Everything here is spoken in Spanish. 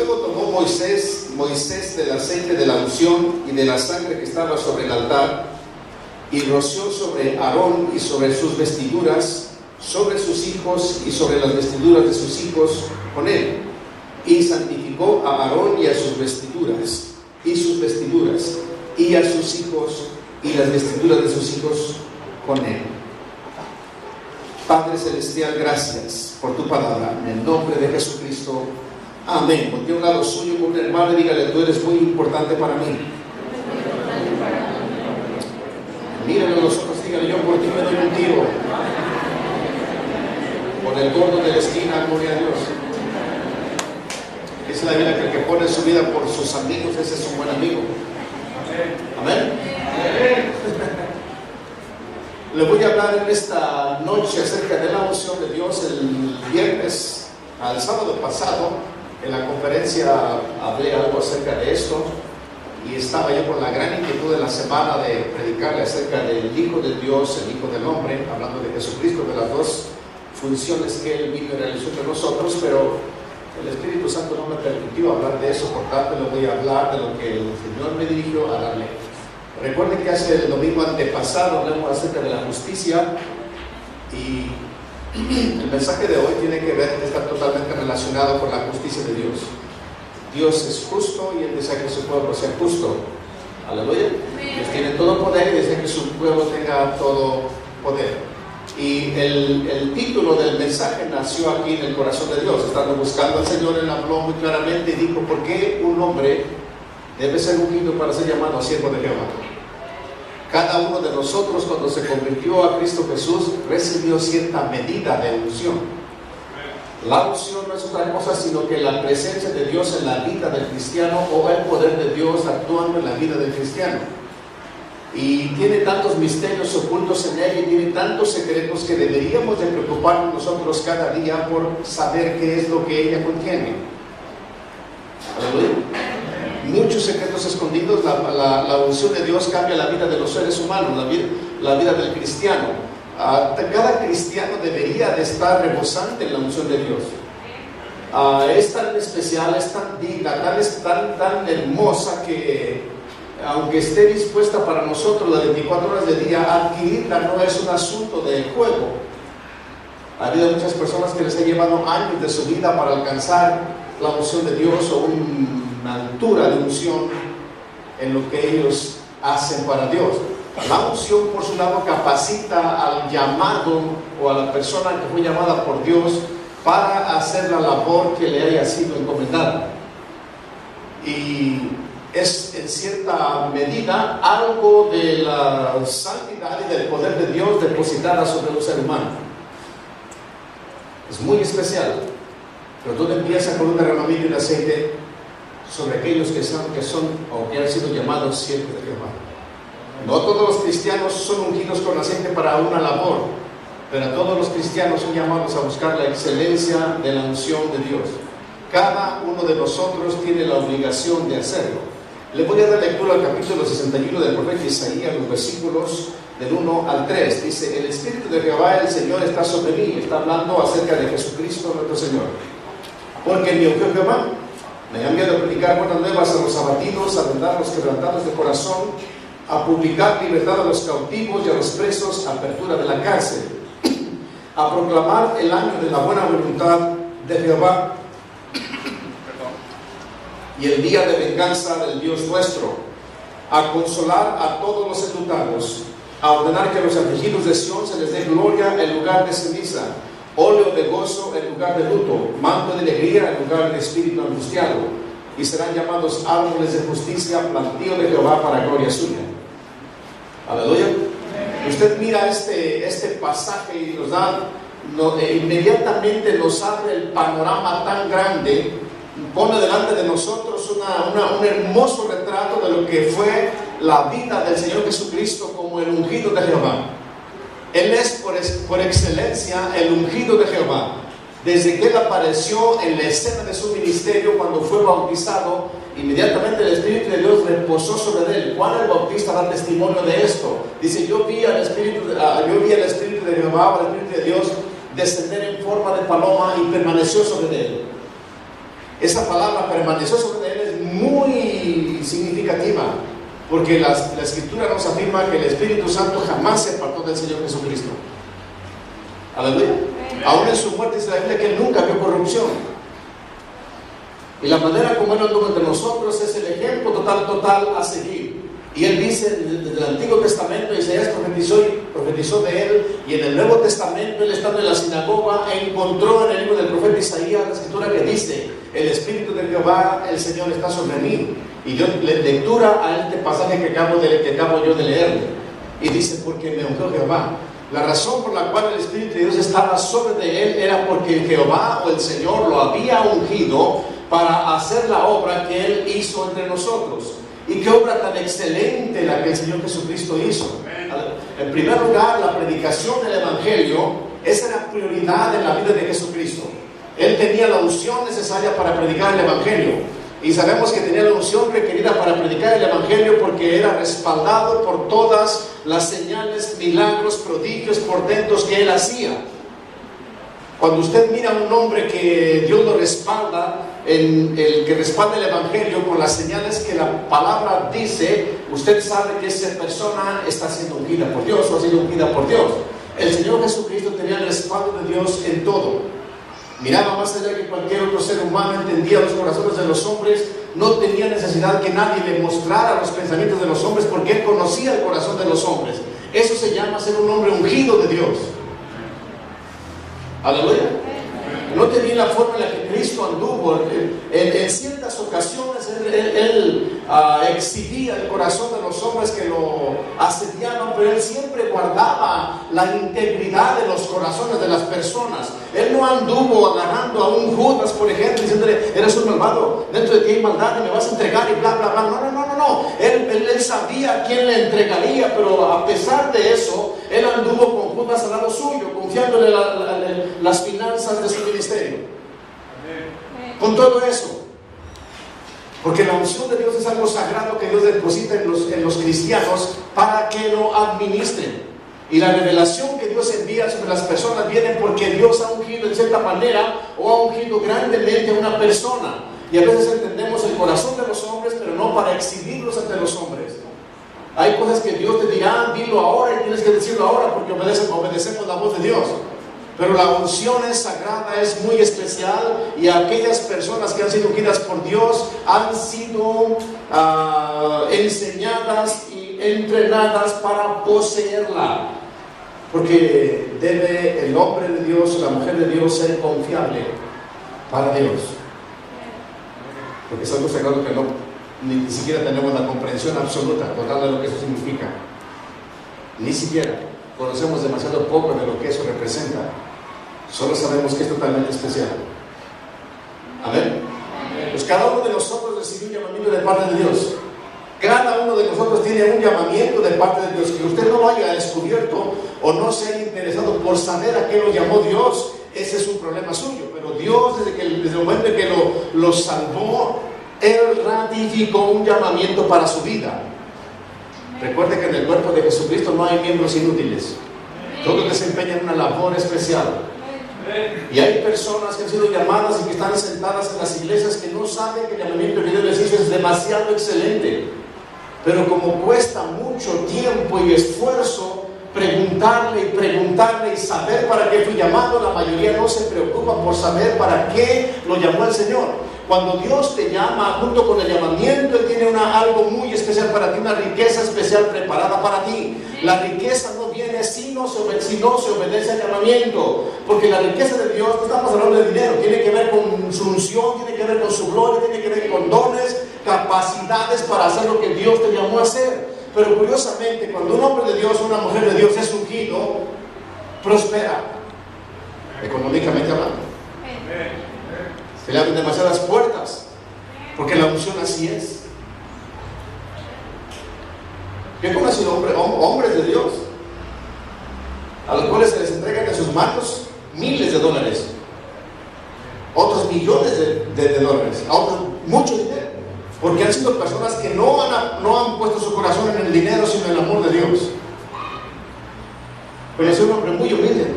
luego tomó Moisés del aceite de la unción y de la sangre que estaba sobre el altar, y roció sobre Aarón y sobre sus vestiduras, sobre sus hijos y sobre las vestiduras de sus hijos con él, y santificó a Aarón y a sus vestiduras, y a sus hijos y las vestiduras de sus hijos con él. Padre Celestial, gracias por tu palabra, en el nombre de Jesucristo, amén. Ponte a un lado suyo con un hermano y dígale: tú eres muy importante para mí. Mírenlo a los ojos, dígale: yo por ti me doy un tiro. Con el gordo de la esquina, gloria a Dios. Dice la Biblia que el que pone su vida por sus amigos, ese es un buen amigo. Amén. Le voy a hablar en esta noche acerca de la unción de Dios. El viernes, al sábado pasado, en la conferencia hablé algo acerca de esto, y estaba yo con la gran inquietud de la semana de predicarle acerca del Hijo de Dios, el Hijo del Hombre, hablando de Jesucristo, de las dos funciones que Él vino y realizó entre nosotros, pero el Espíritu Santo no me permitió hablar de eso, por tanto le voy a hablar de lo que el Señor me dirigió a darle. Recuerden que hace el domingo antepasado hablamos acerca de la justicia, y el mensaje de hoy tiene que ver, está totalmente relacionado con la justicia de Dios. Dios es justo y Él desea que su pueblo sea justo. Aleluya. Dios tiene todo poder y desea que su pueblo tenga todo poder. Y el título del mensaje nació aquí en el corazón de Dios. Estando buscando al Señor, Él habló muy claramente y dijo: ¿por qué un hombre debe ser ungido para ser llamado siervo de Jehová? Cada uno de nosotros, cuando se convirtió a Cristo Jesús, recibió cierta medida de unción. La unción no es otra cosa sino que la presencia de Dios en la vida del cristiano, o el poder de Dios actuando en la vida del cristiano. Y tiene tantos misterios ocultos en ella, y tiene tantos secretos que deberíamos de preocuparnos nosotros cada día por saber qué es lo que ella contiene. ¿Aleluya? Muchos secretos escondidos. La unción de Dios cambia la vida de los seres humanos, la vida del cristiano. Cada cristiano debería de estar rebosante en la unción de Dios. Es tan especial, es tan digna, tan hermosa, que aunque esté dispuesta para nosotros las 24 horas del día, adquirirla no es un asunto de juego. Ha habido muchas personas que les ha llevado años de su vida para alcanzar la unción de Dios, o una altura de unción en lo que ellos hacen para Dios. La unción, por su lado, capacita al llamado o a la persona que fue llamada por Dios para hacer la labor que le haya sido encomendada. Y es en cierta medida algo de la santidad y del poder de Dios depositada sobre un ser humano. Es muy especial, pero todo empieza con un derramamiento de aceite sobre aquellos que son o que han sido llamados siervos de Jehová. No todos los cristianos son ungidos con aceite para una labor, pero todos los cristianos son llamados a buscar la excelencia de la unción de Dios. Cada uno de nosotros tiene la obligación de hacerlo. Le voy a dar lectura al capítulo 61 del profeta Isaías, los versículos del 1 al 3. Dice: el Espíritu de Jehová, el Señor, está sobre mí. Está hablando acerca de Jesucristo nuestro Señor. Porque me ungió Jehová, me ha enviado a predicar buenas nuevas a los abatidos, a vendar a los quebrantados de corazón, a publicar libertad a los cautivos y a los presos, apertura de la cárcel, a proclamar el año de la buena voluntad de Jehová y el día de venganza del Dios nuestro, a consolar a todos los enlutados, a ordenar que a los afligidos de Sión se les dé gloria en lugar de ceniza, óleo de gozo en lugar de luto, manto de alegría en lugar de espíritu angustiado, y serán llamados árboles de justicia, plantío de Jehová para gloria suya. Aleluya. Usted mira este pasaje y inmediatamente nos abre el panorama tan grande, pone delante de nosotros un hermoso retrato de lo que fue la vida del Señor Jesucristo como el ungido de Jehová. Él es por excelencia el ungido de Jehová. Desde que Él apareció en la escena de su ministerio, cuando fue bautizado, inmediatamente el Espíritu de Dios reposó sobre él. Juan el Bautista da testimonio de esto. Dice: yo vi al Espíritu de Jehová, al Espíritu de Dios, descender en forma de paloma y permaneció sobre él. esa palabra permaneció sobre él es muy significativa, porque la Escritura nos afirma que el Espíritu Santo jamás se apartó del Señor Jesucristo. Aleluya. Aún en su muerte dice la Biblia que él nunca vio corrupción. Y la manera como él anduvo entre nosotros es el ejemplo total a seguir. Y él dice desde el Antiguo Testamento, Isaías profetizó de él, y en el Nuevo Testamento él estando en la sinagoga encontró en el libro del profeta Isaías la escritura que dice: el Espíritu de Jehová, el Señor, está sobre mí. Y dio lectura a este pasaje que acabo yo de leer. Y dice: porque me ungió Jehová. La razón por la cual el Espíritu de Dios estaba sobre de él era porque Jehová o el Señor lo había ungido para hacer la obra que él hizo entre nosotros. Y qué obra tan excelente la que el Señor Jesucristo hizo. En primer lugar, la predicación del Evangelio, esa era prioridad en la vida de Jesucristo. Él tenía la unción necesaria para predicar el Evangelio. Y sabemos que tenía la unción requerida para predicar el Evangelio porque era respaldado por todas las señales, milagros, prodigios, portentos que él hacía. Cuando usted mira a un hombre que Dios lo respalda, en el que respalda el Evangelio con las señales que la palabra dice, usted sabe que esa persona está siendo ungida por Dios o ha sido ungida por Dios. El Señor Jesucristo tenía el respaldo de Dios en todo. Miraba más allá que cualquier otro ser humano, entendía los corazones de los hombres, no tenía necesidad que nadie le mostrara los pensamientos de los hombres porque él conocía el corazón de los hombres. Eso se llama ser un hombre ungido de Dios. Aleluya. No tenía la forma en la que Cristo anduvo. En ciertas ocasiones él exhibía el corazón de los hombres que lo asediaban, pero él siempre guardaba la integridad de los corazones de las personas. Él no anduvo agarrando a un Judas, por ejemplo, diciéndole: eres un malvado, dentro de ti hay maldad y me vas a entregar y bla bla bla. No. Él sabía a quién le entregaría, pero a pesar de eso él anduvo con Judas al lado suyo, confiándole las finanzas de su ministerio. Con todo eso, porque la unción de Dios es algo sagrado que Dios deposita en los cristianos para que lo administren. Y la revelación que Dios envía sobre las personas viene porque Dios ha ungido en cierta manera o ha ungido grandemente a una persona. Y a veces entendemos el corazón de los hombres, pero no para exhibirlos ante los hombres. Hay cosas que Dios te dirá: dilo ahora, y tienes que decirlo ahora porque obedecemos la voz de Dios. Pero la unción es sagrada, es muy especial, y aquellas personas que han sido ungidas por Dios han sido enseñadas y entrenadas para poseerla. Porque debe el hombre de Dios, la mujer de Dios, ser confiable para Dios. Porque es algo sagrado que ni siquiera tenemos la comprensión absoluta, total, de lo que eso significa. Ni siquiera conocemos demasiado poco de lo que eso representa. Solo sabemos que es totalmente especial. Amén. Pues cada uno de nosotros recibió un llamamiento de parte de Dios. Cada uno de nosotros tiene un llamamiento de parte de Dios. Que usted no lo haya descubierto o no se haya interesado por saber a qué lo llamó Dios, ese es un problema suyo. Pero Dios, desde el momento en que lo salvó, Él ratificó un llamamiento para su vida. Recuerde que en el cuerpo de Jesucristo no hay miembros inútiles. Todos desempeñan una labor especial. Y hay personas que han sido llamadas y que están sentadas en las iglesias que no saben que el llamamiento que Dios les hizo es demasiado excelente. Pero como cuesta mucho tiempo y esfuerzo preguntarle y saber para qué fui llamado, la mayoría no se preocupa por saber para qué lo llamó el Señor. Cuando Dios te llama, junto con el llamamiento, Él tiene algo muy especial para ti, una riqueza especial preparada para ti. La riqueza no viene si no se obedece al llamamiento, porque la riqueza de Dios, no estamos hablando de dinero, tiene que ver con su unción, tiene que ver con su gloria, tiene que ver con dones, capacidades para hacer lo que Dios te llamó a hacer. Pero curiosamente, cuando un hombre de Dios o una mujer de Dios es ungido, prospera, económicamente hablando. Se le abren demasiadas puertas, porque la unción así es. Yo he conocido hombres de Dios a los cuales se les entregan en sus manos miles de dólares, otros millones de dólares, a otros mucho dinero, porque han sido personas que no han puesto su corazón en el dinero, sino en el amor de Dios. Pero es un hombre muy humilde.